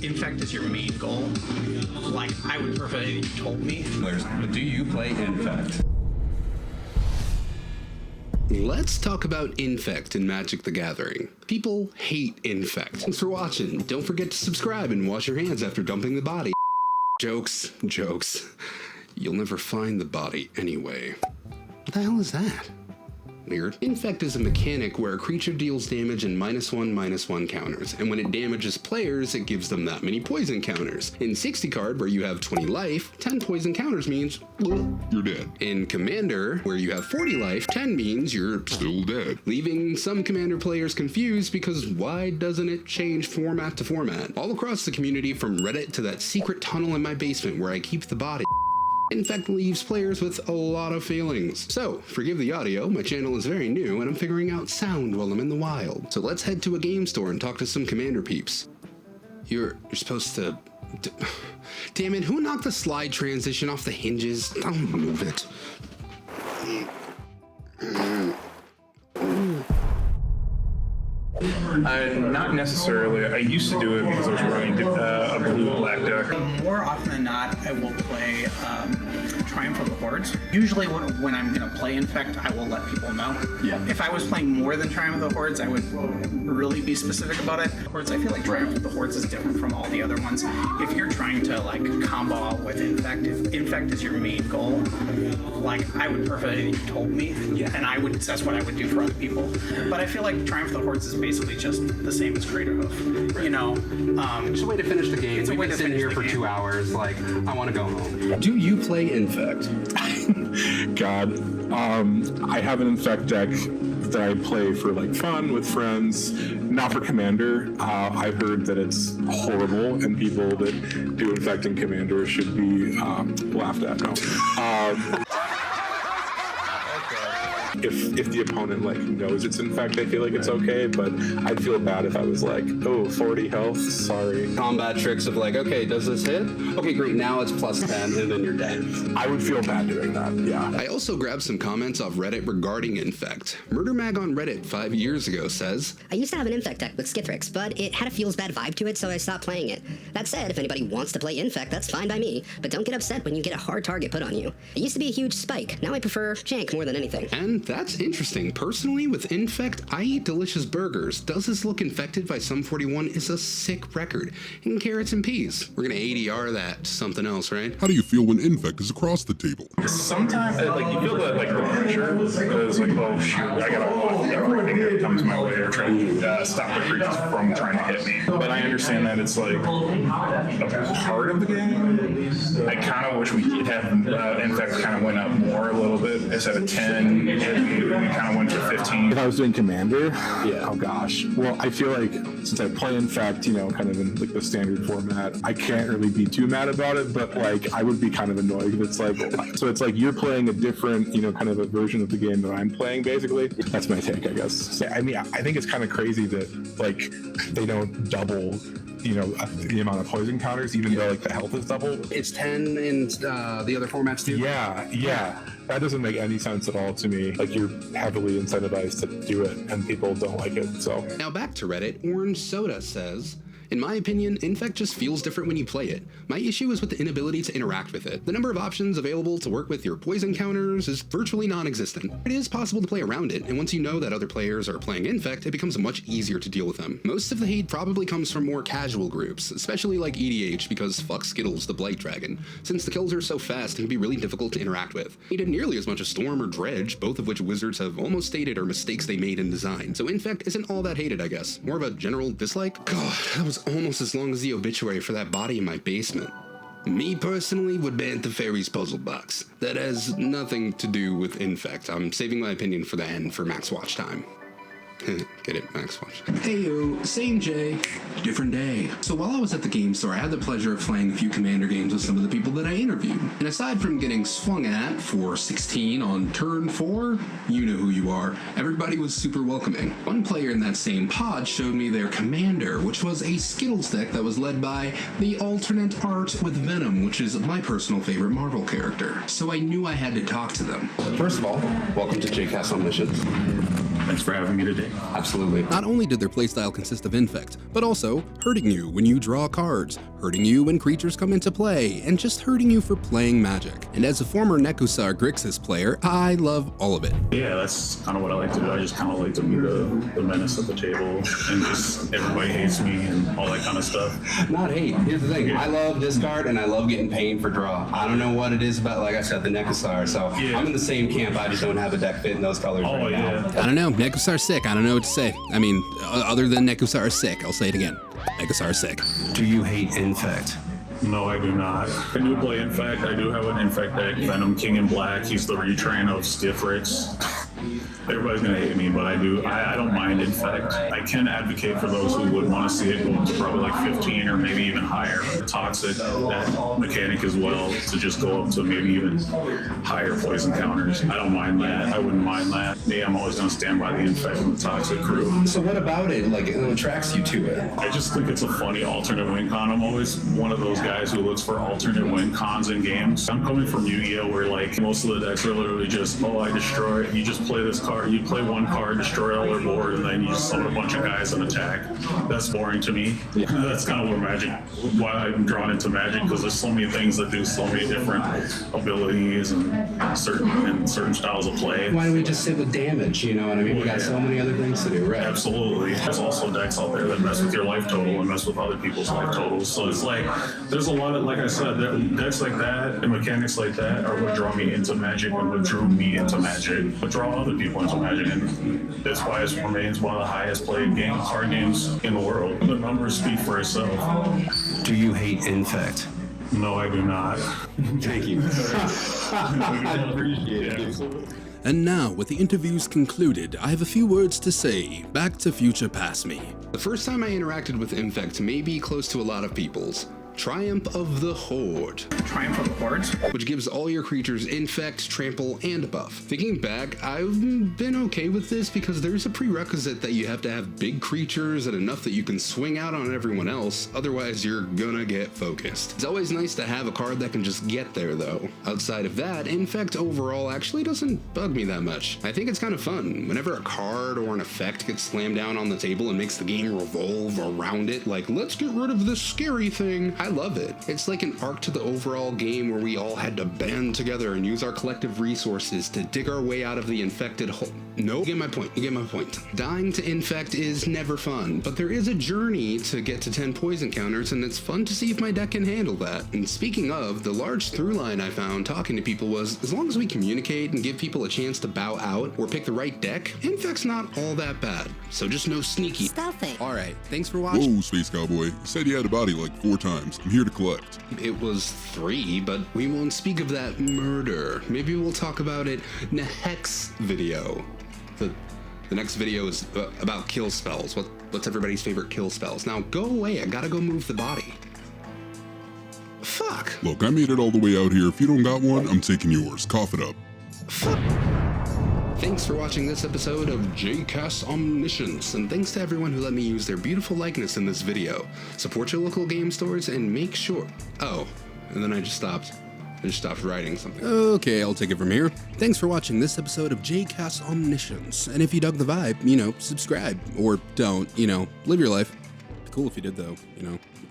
Infect is your main goal, like, I would prefer that you told me. Do you play Infect? Let's talk about Infect in Magic the Gathering. People hate Infect. Thanks for watching. Don't forget to subscribe and wash your hands after dumping the body. Jokes. You'll never find the body anyway. What the hell is that? Weird. Infect is a mechanic where a creature deals damage in -1/-1 counters, and when it damages players, it gives them that many poison counters. In 60 card, where you have 20 life, 10 poison counters means, well, you're dead. In Commander, where you have 40 life, 10 means you're still dead. Leaving some Commander players confused because why doesn't it change format to format? All across the community, from Reddit to that secret tunnel in my basement where I keep the body, Infect leaves players with a lot of feelings. So, forgive the audio, my channel is very new and I'm figuring out sound while I'm in the wild. So let's head to a game store and talk to some Commander peeps. You're supposed to... Damn it, who knocked the slide transition off the hinges? I'll move it. Not necessarily. I used to do it because I was running a blue-black deck. More often than not, I will play Triumph of the Hordes. Usually when I'm going to play Infect, I will let people know. Yeah. If I was playing more than Triumph of the Hordes, I would really be specific about it. Hordes, I feel like Triumph of the Hordes is different from all the other ones. If you're trying to like combo out with Infect, if Infect is your main goal, like I would prefer that you told me, and that's what I would do for other people. But I feel like Triumph of the Hordes is basically just the same as Craterhoof. You know, It's a way to finish the game. It's a way We've to been sitting finish here the for game. 2 hours, like, I want to go home. Do you play Infect? God, I have an Infect deck that I play for like fun with friends, not for Commander. I've heard that it's horrible, and people that do Infect in Commander should be laughed at. No. If the opponent like knows it's Infect, I feel like it's okay, but I'd feel bad if I was like, oh, 40 health, sorry. Combat tricks of like, okay, does this hit? Okay, great, now it's +10, and then you're dead. I would feel bad doing that, yeah. I also grabbed some comments off Reddit regarding Infect. Murder Mag on Reddit 5 years ago says, I used to have an Infect deck with Skithrix, but it had a feels bad vibe to it, so I stopped playing it. That said, if anybody wants to play Infect, that's fine by me, but don't get upset when you get a hard target put on you. It used to be a huge spike, now I prefer Jank more than anything. and that's interesting. Personally, with Infect, I eat delicious burgers. Does this look infected by Sum 41 is a sick record. And carrots and peas. We're gonna ADR that to something else, right? How do you feel when Infect is across the table? Sometimes, like, you feel that, like, the pressure, because, like, oh, shoot, I gotta block everything that comes my way, or try to stop the creatures from trying to hit me. But I understand that it's, like, a part of the game. I kind of wish we did have Infect kind of went up more a little bit, instead of 10, we kind of went to 15. If I was doing Commander, oh gosh. Well, I feel like since I play Infect, you know, kind of in like the standard format, I can't really be too mad about it, but like I would be kind of annoyed if it's like, so it's like you're playing a different, you know, kind of a version of the game that I'm playing, basically. That's my take, I guess. So, I mean, I think it's kind of crazy that like they don't double, you know, the amount of poison counters, even though like the health is double. It's 10 in the other formats too? Yeah. That doesn't make any sense at all to me. Like, you're heavily incentivized to do it, and people don't like it, so. Now back to Reddit, Orange Soda says, in my opinion, Infect just feels different when you play it. My issue is with the inability to interact with it. The number of options available to work with your poison counters is virtually non-existent. It is possible to play around it, and once you know that other players are playing Infect, it becomes much easier to deal with them. Most of the hate probably comes from more casual groups, especially like EDH, because fuck Skittles the Blight Dragon. Since the kills are so fast, it can be really difficult to interact with. Hated nearly as much as Storm or Dredge, both of which Wizards have almost stated are mistakes they made in design. So Infect isn't all that hated, I guess. More of a general dislike? God, that was almost as long as the obituary for that body in my basement. Me personally would ban the Fairies puzzle box. That has nothing to do with Infect. I'm saving my opinion for the end for max watch time. Get it, max watch. Heyo, same Jay, different day. So while I was at the game store, I had the pleasure of playing a few Commander games with some of the people that I interviewed. And aside from getting swung at for 16 on turn 4, you know who you are, everybody was super welcoming. One player in that same pod showed me their Commander, which was a Skittles deck that was led by the alternate art with Venom, which is my personal favorite Marvel character. So I knew I had to talk to them. First of all, welcome to JCast on Missions. Thanks for having me today. Absolutely. Not only did their playstyle consist of Infect, but also hurting you when you draw cards, hurting you when creatures come into play, and just hurting you for playing Magic. And as a former Nekusar Grixis player, I love all of it. Yeah, that's kind of what I like to do. I just kind of like to be the menace at the table and just everybody hates me and all that kind of stuff. Not hate. Here's the thing. I love this card and I love getting pain for draw. I don't know what it is about, like I said, the Nekusar. So I'm in the same camp. I just don't have a deck fitting those colors right now. I don't know. Nekusar's sick. I don't know what to say. I mean, other than Nekusar is sick. I'll say it again. Nekusar is sick. Do you hate Infect? No, I do not. I do play Infect. I do have an Infect deck. Venom King in Black. He's the retrain of Skithrix. Everybody's gonna hate me, but I don't mind Infect. I can advocate for those who would want to see it go up to probably like 15 or maybe even higher. Toxic, that mechanic as well, to just go up to maybe even higher poison counters. I don't mind that. I wouldn't mind that. Me, I'm always gonna stand by the Infect and the Toxic crew. So what about it, like, it attracts you to it? I just think it's a funny alternate win con. I'm always one of those guys who looks for alternate win cons in games. I'm coming from Yu-Gi-Oh! Where like most of the decks are literally just, oh, I destroy it. You just play this card. You play one card, destroy all their board, and then you just summon a bunch of guys and attack. That's boring to me. That's kind of where Magic, why I'm drawn into Magic, because there's so many things that do so many different abilities and certain styles of play. Why don't we just sit with damage, you know what I mean? We got so many other things to do, right? Absolutely. There's also decks out there that mess with your life total and mess with other people's life totals. So it's like, there's a lot of, like I said, decks like that and mechanics like that are what draw me into Magic and what drew me into Magic, but draw other people into Magic. And that's why it remains one of the highest played card games in the world. The numbers speak for itself. Do you hate Infect? No, I do not. Thank you. I appreciate it. And now, with the interviews concluded, I have a few words to say. Back to Future Past Me. The first time I interacted with Infect may be close to a lot of people's. Triumph of the Horde. Triumph of the Hordes. Which gives all your creatures Infect, Trample, and a buff. Thinking back, I've been okay with this because there's a prerequisite that you have to have big creatures and enough that you can swing out on everyone else, otherwise you're gonna get focused. It's always nice to have a card that can just get there though. Outside of that, Infect overall actually doesn't bug me that much. I think it's kind of fun. Whenever a card or an effect gets slammed down on the table and makes the game revolve around it, like, let's get rid of this scary thing, I love it. It's like an arc to the overall game where we all had to band together and use our collective resources to dig our way out of the infected hole. No, you get my point. You get my point. Dying to Infect is never fun, but there is a journey to get to 10 poison counters, and it's fun to see if my deck can handle that. And speaking of, the large through line I found talking to people was, as long as we communicate and give people a chance to bow out or pick the right deck, Infect's not all that bad. So just no sneaky. Stealthy. Alright, thanks for watching. Whoa, Space Cowboy. You said you had a body like 4 times. I'm here to collect. It was 3, but we won't speak of that murder. Maybe we'll talk about it in a Hex video. The next video is about kill spells. What's everybody's favorite kill spells? Now go away, I gotta go move the body. Fuck. Look, I made it all the way out here. If you don't got one, I'm taking yours. Cough it up. Fuck. Thanks for watching this episode of JCast Omniscience, and thanks to everyone who let me use their beautiful likeness in this video. Support your local game stores and make sure... Oh, and then I just stopped writing something. Okay, I'll take it from here. Thanks for watching this episode of JCast Omniscience, and if you dug the vibe, subscribe. Or don't, live your life. Cool if you did though,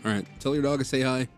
Alright, tell your dog I say hi.